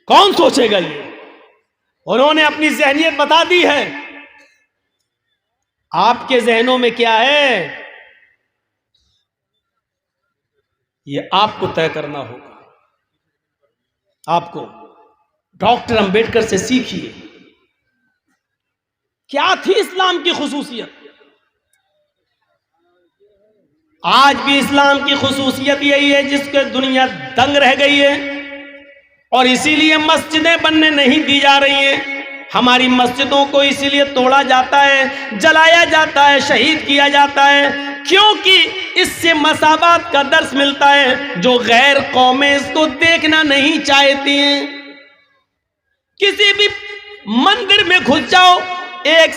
کون سوچے گا یہ؟ انہوں نے اپنی ذہنیت بتا دی ہے. آپ کے ذہنوں میں کیا ہے یہ آپ کو طے کرنا ہوگا. آپ کو ڈاکٹر امبیڈکر سے سیکھیے کیا تھی اسلام کی خصوصیت. آج بھی اسلام کی خصوصیت یہی ہے جس کے دنیا دنگ رہ گئی ہے، اور اسی لیے مسجدیں بننے نہیں دی جا رہی ہیں. ہماری مسجدوں کو اسی لیے توڑا جاتا ہے، جلایا جاتا ہے، شہید کیا جاتا ہے، کیونکہ اس سے مساوات کا درس ملتا ہے. جو غیر قومیں اس کو دیکھنا نہیں چاہتی ہیں. کسی بھی مندر میں گھس جاؤ، ایک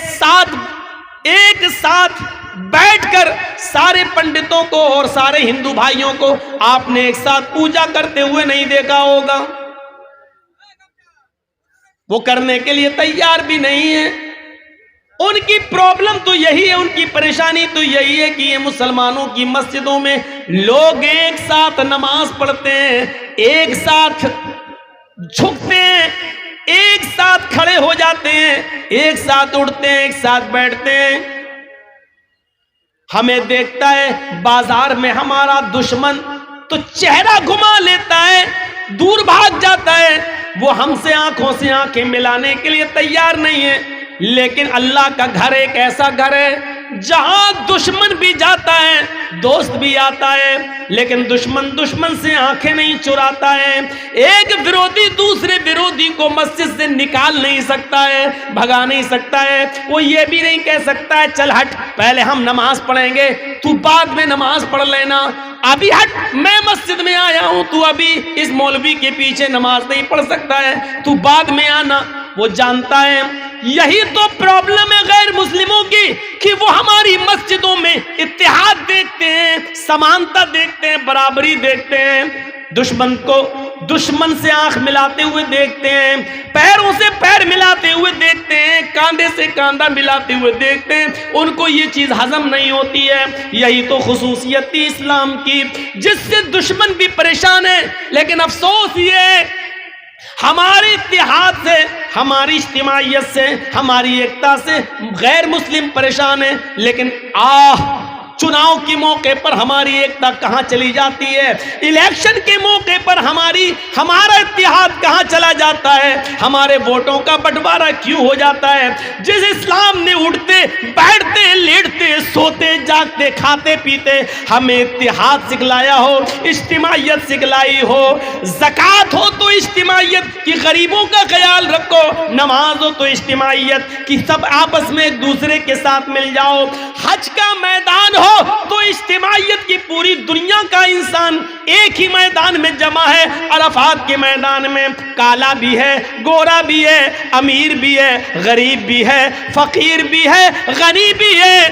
ساتھ بیٹھ کر سارے پنڈتوں کو اور سارے ہندو بھائیوں کو آپ نے ایک ساتھ پوجا کرتے ہوئے نہیں دیکھا ہوگا. وہ کرنے کے لیے تیار بھی نہیں ہے. ان کی پرابلم تو یہی ہے، ان کی پریشانی تو یہی ہے کہ یہ مسلمانوں کی مسجدوں میں لوگ ایک ساتھ نماز پڑھتے ہیں، ایک ساتھ جھکتے ہیں، ایک ساتھ کھڑے ہو جاتے ہیں، ایک ساتھ اٹھتے ہیں، ایک ساتھ بیٹھتے ہیں. ہمیں دیکھتا ہے بازار میں ہمارا دشمن تو چہرہ گھما لیتا ہے، دور بھاگ جاتا ہے. وہ ہم سے آنکھوں سے آنکھیں ملانے کے لیے تیار نہیں ہے. لیکن اللہ کا گھر ایک ایسا گھر ہے جہاں دشمن بھی جاتا ہے، دوست بھی آتا ہے، لیکن دشمن سے آنکھیں نہیں چراتا ہے. ایک ویرودھی دوسرے ویرودھی کو مسجد سے نکال نہیں سکتا ہے، بھگا نہیں سکتا ہے. وہ یہ بھی نہیں کہہ سکتا ہے چل ہٹ پہلے ہم نماز پڑھیں گے، تو بعد میں نماز پڑھ لینا. ابھی ہٹ میں مسجد میں آیا ہوں، تو ابھی اس مولوی کے پیچھے نماز نہیں پڑھ سکتا ہے، تو بعد میں آنا. وہ جانتا ہے یہی تو پرابلم ہے غیر مسلموں کی کہ وہ ہماری مسجدوں میں اتحاد دیکھتے ہیں، سمانتا دیکھتے ہیں، برابری دیکھتے ہیں. دشمن کو دشمن سے آنکھ ملاتے ہوئے دیکھتے ہیں، پیروں سے پیر ملاتے ہوئے دیکھتے ہیں، کاندھے سے کاندھا ملاتے ہوئے دیکھتے ہیں. ان کو یہ چیز ہضم نہیں ہوتی ہے. یہی تو خصوصیت تھی اسلام کی جس سے دشمن بھی پریشان ہے. لیکن افسوس یہ ہے ہمارے اتحاد سے، ہماری اجتماعیت سے، ہماری ایکتا سے غیر مسلم پریشان ہیں. لیکن چناؤ کے موقع پر ہماری ایکتا کہاں چلی جاتی ہے؟ الیکشن کے موقع پر ہمارا اتحاد کہاں چلا جاتا ہے؟ ہمارے ووٹوں کا بٹوارا کیوں ہو جاتا ہے؟ جس اسلام نے اٹھتے بیٹھتے لیٹتے سوتے جاگتے کھاتے پیتے ہمیں اتحاد سکھلایا ہو، اجتماعیت سکھلائی ہو. زکوٰۃ ہو تو اجتماعیت کی غریبوں کا خیال رکھو، نماز ہو تو اجتماعیت کی سب آپس میں ایک دوسرے کے ساتھ مل جاؤ. حج کا میدان ہو تو اجتماعیت کی پوری دنیا کا انسان ایک ہی میدان میں جمع ہے. عرفات کے میدان میں کالا بھی ہے، گورا بھی ہے، امیر بھی ہے، غریب بھی ہے، فقیر بھی ہے، غنی بھی ہے،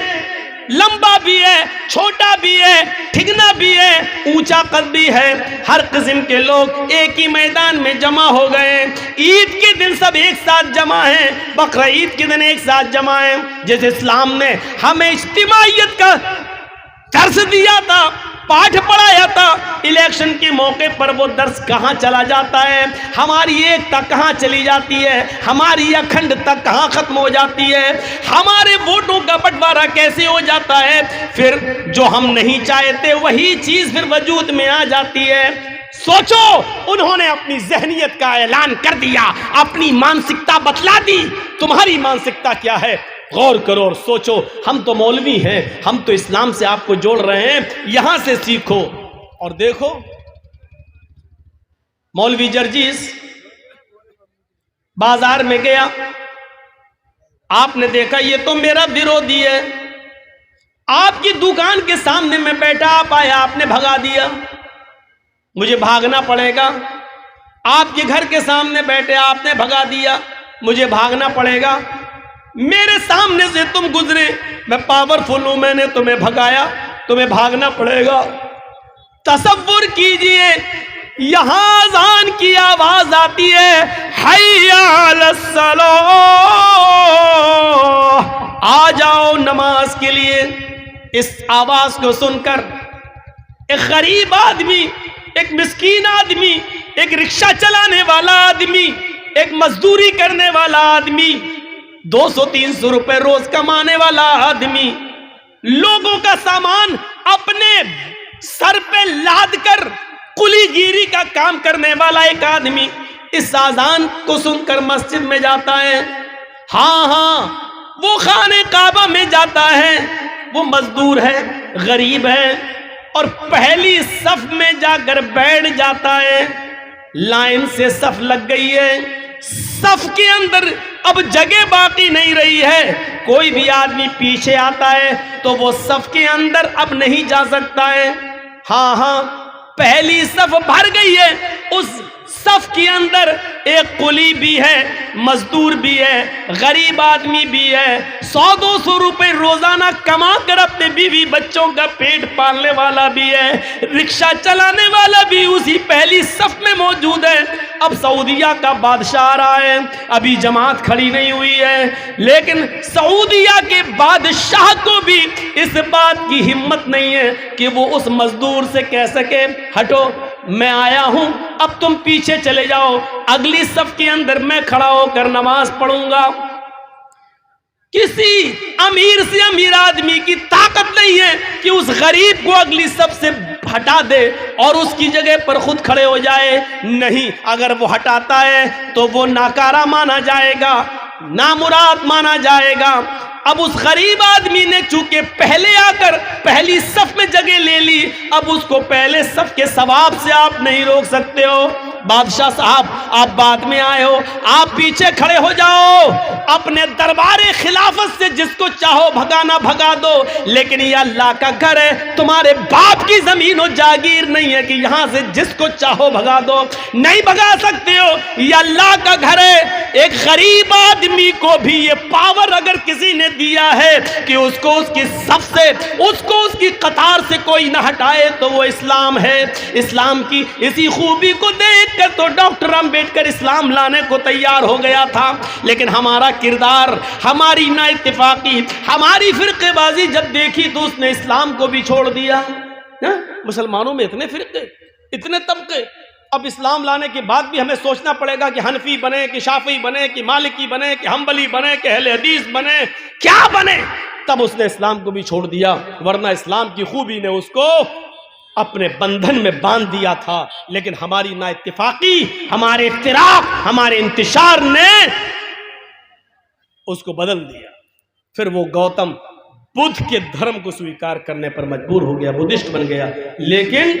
لمبا بھی ہے، چھوٹا بھی ہے، ٹھگنا بھی ہے، اونچا قد بھی ہے. ہر قسم کے لوگ ایک ہی میدان میں جمع ہو گئے. عید کے دن سب ایک ساتھ جمع ہیں، بقرعید کے دن ایک ساتھ جمع ہیں. جس اسلام نے ہمیں اجتماعیت کا درس دیا تھا، پاٹھ پڑھایا تھا، الیکشن کے موقع پر وہ درس کہاں چلا جاتا ہے؟ ہماری ایکتا کہاں چلی جاتی ہے؟ ہماری اکھنڈتا کہاں ختم ہو جاتی ہے؟ ہمارے ووٹوں کا بٹوارا کیسے ہو جاتا ہے؟ پھر جو ہم نہیں چاہتے وہی چیز پھر وجود میں آ جاتی ہے. سوچو، انہوں نے اپنی ذہنیت کا اعلان کر دیا، اپنی مانسکتا بتلا دی. تمہاری مانسکتا کیا ہے؟ غور کرو اور سوچو. ہم تو مولوی ہیں، ہم تو اسلام سے آپ کو جوڑ رہے ہیں، یہاں سے سیکھو. اور دیکھو مولوی جرجیس بازار میں گیا، آپ نے دیکھا یہ تو میرا ویرودھی ہے، آپ کی دکان کے سامنے میں بیٹھا، آپ آیا، آپ نے بھگا دیا، مجھے بھاگنا پڑے گا. آپ کے گھر کے سامنے بیٹھے، آپ نے بھگا دیا، مجھے بھاگنا پڑے گا. میرے سامنے سے تم گزرے، میں پاورفل ہوں، میں نے تمہیں بھگایا، تمہیں بھاگنا پڑے گا. تصور کیجئے یہاں اذان کی آواز آتی ہے، حی علی الصلاۃ، آ جاؤ نماز کے لیے. اس آواز کو سن کر ایک غریب آدمی، ایک مسکین آدمی، ایک رکشہ چلانے والا آدمی، ایک مزدوری کرنے والا آدمی، 200-300 روپے روز کمانے والا آدمی، لوگوں کا سامان اپنے سر پہ لاد کر کلی گیری کا کام کرنے والا ایک آدمی اس اذان کو سن کر مسجد میں جاتا ہے۔ ہاں وہ خانہ کعبہ میں جاتا ہے، وہ مزدور ہے، غریب ہے، اور پہلی صف میں جا کر بیٹھ جاتا ہے۔ لائن سے صف لگ گئی ہے، صف کے اندر اب جگہ باقی نہیں رہی ہے، کوئی بھی آدمی پیچھے آتا ہے تو وہ صف کے اندر اب نہیں جا سکتا ہے۔ ہاں پہلی صف بھر گئی ہے، اس صف کے اندر ایک قلی بھی ہے، مزدور بھی ہے، غریب آدمی بھی ہے، 100-200 روپے روزانہ کما کر اپنے بیوی بچوں کا پیٹ پالنے والا بھی ہے، رکشہ چلانے والا بھی اسی پہلی صف میں موجود ہے۔ اب سعودیہ کا بادشاہ آ رہا ہے، ابھی جماعت کھڑی نہیں ہوئی ہے، لیکن سعودیہ کے بادشاہ کو بھی اس بات کی ہمت نہیں ہے کہ وہ اس مزدور سے کہہ سکے ہٹو، میں آیا ہوں، اب تم پیچھے چلے جاؤ، اگلی صف کے اندر میں کھڑا ہو کر نماز پڑھوں گا۔ کسی امیر سے امیر آدمی کی طاقت نہیں ہے کہ اس غریب کو اگلی صف سے ہٹا دے اور اس کی جگہ پر خود کھڑے ہو جائے۔ نہیں، اگر وہ ہٹاتا ہے تو وہ ناکارہ مانا جائے گا، نامراد مانا جائے گا۔ اب اس غریب آدمی نے چونکہ پہلے آ کر پہلی صف میں جگہ لے لی، اب اس کو پہلے صف کے ثواب سے آپ نہیں روک سکتے ہو۔ بادشاہ صاحب آپ بعد میں آئے ہو، آپ پیچھے کھڑے ہو جاؤ، اپنے دربار خلافت سے جس کو چاہو بھگانا بھگا دو، لیکن یہ اللہ کا گھر ہے، تمہارے باپ کی زمین و جاگیر نہیں ہے کہ یہاں سے جس کو چاہو بھگا دو، نہیں بھگا سکتے ہو، یہ اللہ کا گھر ہے۔ ایک غریب آدمی کو بھی یہ پاور اگر کسی نے دیا ہے کہ اس کو اس کی صف سے، اس کو اس کی قطار سے کوئی نہ ہٹائے تو وہ اسلام ہے۔ اسلام کی اسی خوبی کو دیکھ کر تو ڈاکٹر امبیڈکر اسلام لانے کو تیار ہو گیا تھا، لیکن ہمارا کردار، ہماری نا اتفاقی، ہماری فرقے بازی جب دیکھی تو اس نے اسلام کو بھی چھوڑ دیا۔ مسلمانوں میں اتنے فرقے، اتنے طبقے، اب اسلام لانے کے بعد بھی ہمیں سوچنا پڑے گا کہ حنفی بنے کہ شافعی بنے کہ مالکی بنے کہ حنبلی بنے کہ اہل حدیث بنے، کیا بنے؟ تب اس نے اسلام کو بھی چھوڑ دیا، ورنہ اسلام کی خوبی نے اس کو اپنے بندھن میں باندھ دیا تھا، لیکن ہماری نا اتفاقی، ہمارے افتراق، ہمارے انتشار نے اس کو بدل دیا۔ پھر وہ گوتم بدھ کے دھرم کو سویکار کرنے پر مجبور ہو گیا، بدھسٹ بن گیا، لیکن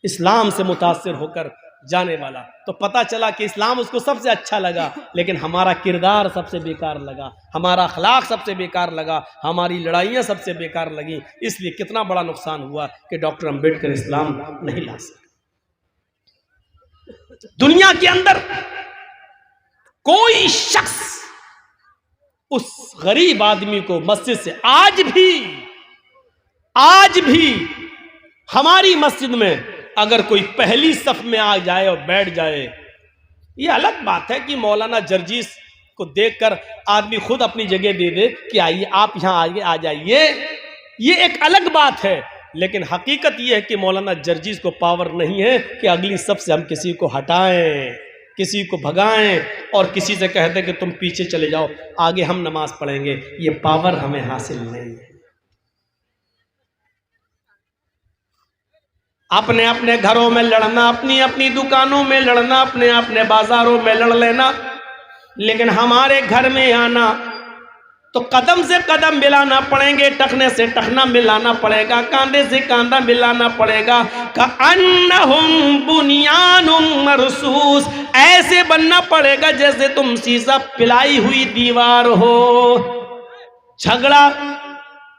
اسلام سے متاثر ہو کر جانے والا تو پتا چلا کہ اسلام اس کو سب سے اچھا لگا، لیکن ہمارا کردار سب سے بیکار لگا، ہمارا اخلاق سب سے بیکار لگا، ہماری لڑائیاں سب سے بیکار لگیں۔ اس لیے کتنا بڑا نقصان ہوا کہ ڈاکٹر امبیڈکر اسلام نہیں لا سکے۔ دنیا کے اندر کوئی شخص اس غریب آدمی کو مسجد سے آج بھی ہماری مسجد میں اگر کوئی پہلی صف میں آ جائے اور بیٹھ جائے، یہ الگ بات ہے کہ مولانا جرجیس کو دیکھ کر آدمی خود اپنی جگہ دے دے کہ آئیے آپ یہاں آگے آ جائیے، یہ ایک الگ بات ہے، لیکن حقیقت یہ ہے کہ مولانا جرجیس کو پاور نہیں ہے کہ اگلی صف سے ہم کسی کو ہٹائیں، کسی کو بھگائیں اور کسی سے کہہ دیں کہ تم پیچھے چلے جاؤ، آگے ہم نماز پڑھیں گے، یہ پاور ہمیں حاصل نہیں ہے۔ اپنے اپنے گھروں میں لڑنا، اپنی اپنی دکانوں میں لڑنا، اپنے بازاروں میں لڑ لینا، لیکن ہمارے گھر میں آنا تو قدم سے قدم ملانا پڑیں گے، ٹخنے سے ٹخنا ملانا پڑے گا، کاندھے سے کاندھا ملانا پڑے گا، کأنہم بنیان مرصوص، ایسے بننا پڑے گا جیسے تم سیسا پلائی ہوئی دیوار ہو۔ جھگڑا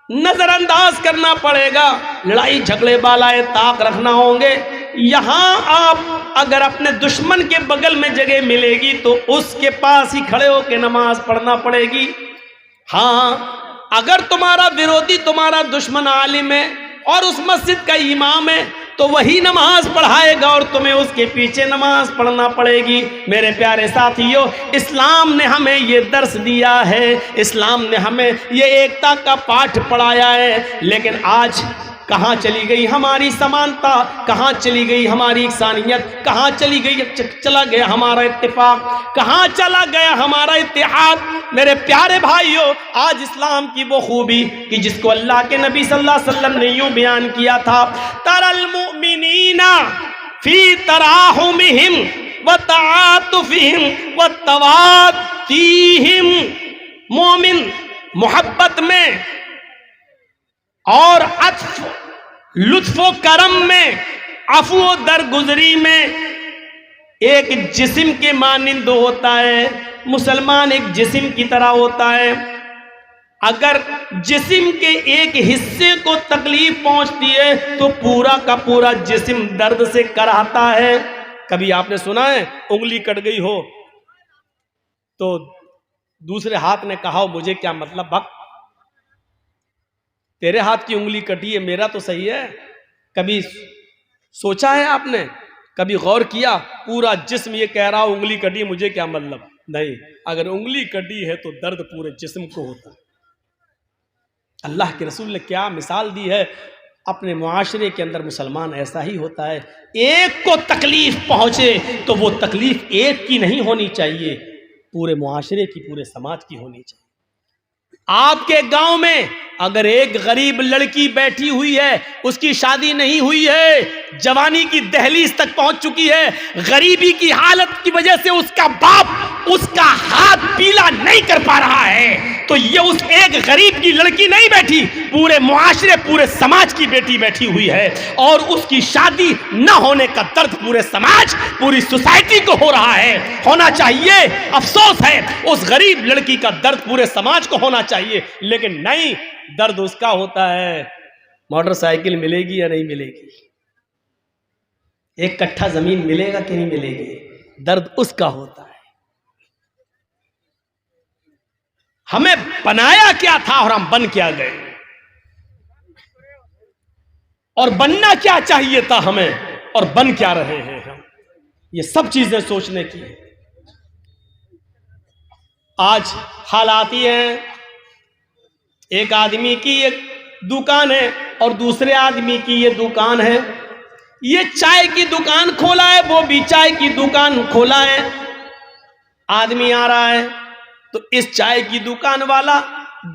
نظر انداز کرنا پڑے گا، لڑائی جھگڑے بالائے طاق رکھنا ہوں گے۔ یہاں آپ اگر اپنے دشمن کے بغل میں جگہ ملے گی تو اس کے پاس ہی کھڑے ہو کے نماز پڑھنا پڑے گی۔ ہاں اگر تمہارا ورودھی، تمہارا دشمن عالم ہے اور اس مسجد کا امام ہے تو وہی نماز پڑھائے گا اور تمہیں اس کے پیچھے نماز پڑھنا پڑے گی۔ میرے پیارے ساتھیوں، اسلام نے ہمیں یہ درس دیا ہے، اسلام نے ہمیں یہ ایکتا کا پاٹھ پڑھایا ہے، لیکن کہاں چلی گئی ہماری سمانتا، کہاں چلی گئی ہماری انسانیت، کہاں چلا گیا ہمارا اتفاق، کہاں چلا گیا ہمارا اتحاد؟ میرے پیارے بھائیوں، آج اسلام کی وہ خوبی کہ جس کو اللہ کے نبی صلی اللہ علیہ وسلم نے یوں بیان کیا تھا، تَرَى الْمُؤْمِنِينَ فِي تَرَاحُمِهِمْ وَتَعَاطُفِهِمْ وَتَوَادِّهِمْ، مومن محبت میں اور عطف لطف و کرم میں، عفو و درگزری میں ایک جسم کے مانند ہوتا ہے۔ مسلمان ایک جسم کی طرح ہوتا ہے، اگر جسم کے ایک حصے کو تکلیف پہنچتی ہے تو پورا کا پورا جسم درد سے کراہتا ہے۔ کبھی آپ نے سنا ہے انگلی کٹ گئی ہو تو دوسرے ہاتھ نے کہا ہو مجھے کیا مطلب، بھگ تیرے ہاتھ کی انگلی کٹی ہے، میرا تو صحیح ہے۔ کبھی سوچا ہے آپ نے، کبھی غور کیا؟ پورا جسم یہ کہہ رہا انگلی کٹی مجھے کیا مطلب؟ نہیں، اگر انگلی کٹی ہے تو درد پورے جسم کو ہوتا ہے۔ اللہ کے رسول نے کیا مثال دی ہے، اپنے معاشرے کے اندر مسلمان ایسا ہی ہوتا ہے، ایک کو تکلیف پہنچے تو وہ تکلیف ایک کی نہیں ہونی چاہیے، پورے معاشرے کی، پورے سماج کی ہونی چاہیے۔ آپ کے گاؤں میں اگر ایک غریب لڑکی بیٹھی ہوئی ہے، اس کی شادی نہیں ہوئی ہے، جوانی کی دہلیز تک پہنچ چکی ہے، غریبی کی حالت کی وجہ سے اس کا باپ اس کا ہاتھ پیلا نہیں کر پا رہا ہے، تو یہ اس ایک غریب کی لڑکی نہیں بیٹھی، پورے معاشرے، پورے سماج کی بیٹی بیٹھی ہوئی ہے، اور اس کی شادی نہ ہونے کا درد پورے سماج، پوری سوسائٹی کو ہو رہا ہے۔ ہونا چاہیے، افسوس ہے، اس غریب لڑکی کا درد پورے سماج کو ہونا چاہیے، لیکن نہیں، درد اس کا ہوتا ہے۔ موٹر سائیکل ملے گی یا نہیں ملے گی؟ ایک کٹھا زمین ملے گا کہ نہیں ملے گی؟ درد اس کا ہوتا ہے۔ ہمیں بنایا کیا تھا اور ہم بن کیا گئے، اور بننا کیا چاہیے تھا ہمیں اور بن کیا رہے ہیں ہم؟ یہ سب چیزیں سوچنے کی ہیں۔ آج حالات یہ ہیں، ایک آدمی کی ایک دکان ہے اور دوسرے آدمی کی یہ دکان ہے، یہ چائے کی دکان کھولا ہے، وہ بھی چائے کی دکان کھولا ہے۔ آدمی آ رہا ہے تو اس چائے کی دکان والا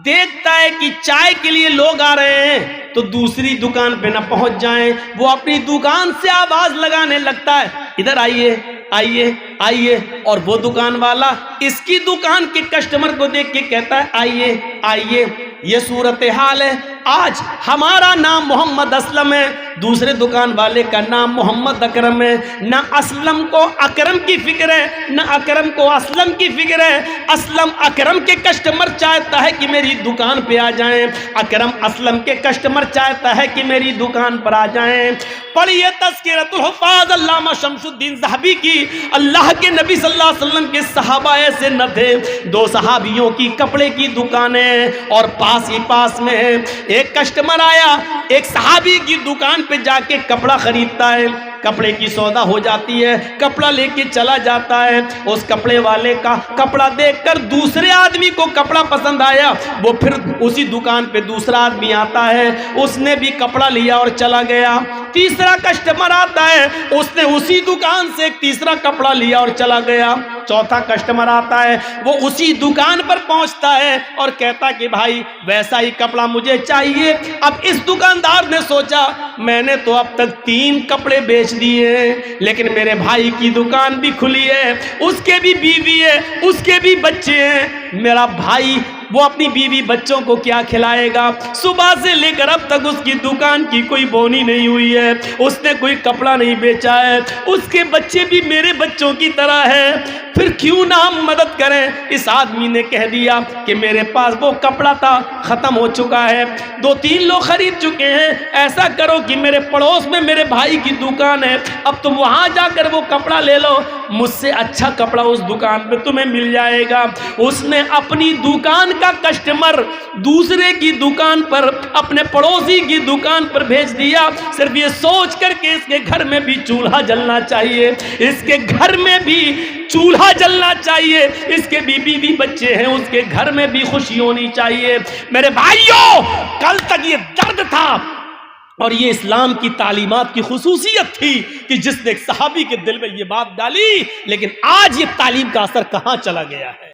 دیکھتا ہے کہ چائے کے لیے لوگ آ رہے ہیں تو دوسری دکان پہ نہ پہنچ جائیں، وہ اپنی دکان سے آواز لگانے لگتا ہے، ادھر آئیے آئیے آئیے، اور وہ دکان والا اس کی دکان کے کسٹمر کو دیکھ کے کہتا ہے آئیے آئیے۔ یہ صورتحال ہے۔ آج ہمارا نام محمد اسلم ہے، دوسرے دکان والے کا نام محمد اکرم ہے، نہ اسلم کو اکرم کی فکر ہے، نہ اکرم کو اسلم کی فکر ہے۔ اسلم اکرم کے کسٹمر چاہتا ہے کہ میری دکان پہ آ جائیں، اکرم اسلم کے کسٹمر چاہتا ہے کہ میری دکان پر آ جائیں۔ پڑھیے تذکرۃ الحفاظ علامہ شمس الدین ذہبی کی، اللہ کے نبی صلی اللہ علیہ وسلم کے صحابہ ایسے نہ تھے، دو صحابیوں کی کپڑے کی دکانیں اور پاس ہی پاس میں ہے۔ ایک کسٹمر آیا، ایک صحابی کی دکان پہ جا کے کپڑا خریدتا ہے، کپڑے کی سودا ہو جاتی ہے، کپڑا لے کے چلا جاتا ہے۔ اس کپڑے والے کا کپڑا دیکھ کر دوسرے آدمی کو کپڑا پسند آیا، وہ پھر اسی دکان پہ دوسرا آدمی آتا ہے، اس نے بھی کپڑا لیا اور چلا گیا۔ تیسرا کسٹمر آتا ہے، اس نے اسی دکان سے ایک تیسرا کپڑا لیا اور چلا گیا۔ چوتھا کسٹمر آتا ہے، وہ اسی دکان پر پہنچتا ہے اور کہتا کہ بھائی ویسا ہی کپڑا مجھے چاہیے۔ اب اس دکاندار نے سوچا میں نے تو اب تک 3 کپڑے بیچ دیے ہیں، لیکن میرے بھائی کی دکان بھی کھلی ہے، اس کے بھی بیوی ہے، اس کے بھی بچے ہیں، میرا بھائی وہ اپنی بیوی بچوں کو کیا کھلائے گا؟ صبح سے لے کر اب تک اس کی دکان کی کوئی بونی نہیں ہوئی ہے، اس نے کوئی کپڑا نہیں بیچا ہے، اس کے بچے بھی میرے بچوں کی طرح ہے، پھر کیوں نہ ہم مدد کریں؟ اس آدمی نے کہہ دیا کہ میرے پاس وہ کپڑا تھا، ختم ہو چکا ہے، 2-3 لوگ خرید چکے ہیں، ایسا کرو کہ میرے پڑوس میں میرے بھائی کی دکان ہے، اب تم وہاں جا کر وہ کپڑا لے لو، مجھ سے اچھا کپڑا اس دکان پہ تمہیں مل جائے گا۔ اس نے اپنی دکان کا کسٹمر دوسرے کی دکان پر، اپنے پڑوسی کی دکان پر بھیج دیا، صرف یہ سوچ کر کہ اس کے گھر میں بھی چولہا جلنا چاہیے، اس کے گھر میں بھی چولہا جلنا چاہیے، اس کے بیوی بھی بچے ہیں، اس کے گھر میں بھی خوشی ہونی چاہیے۔ میرے بھائیوں، کل تک یہ درد تھا، اور یہ اسلام کی تعلیمات کی خصوصیت تھی کہ جس نے ایک صحابی کے دل میں یہ بات ڈالی، لیکن آج یہ تعلیم کا اثر کہاں چلا گیا ہے؟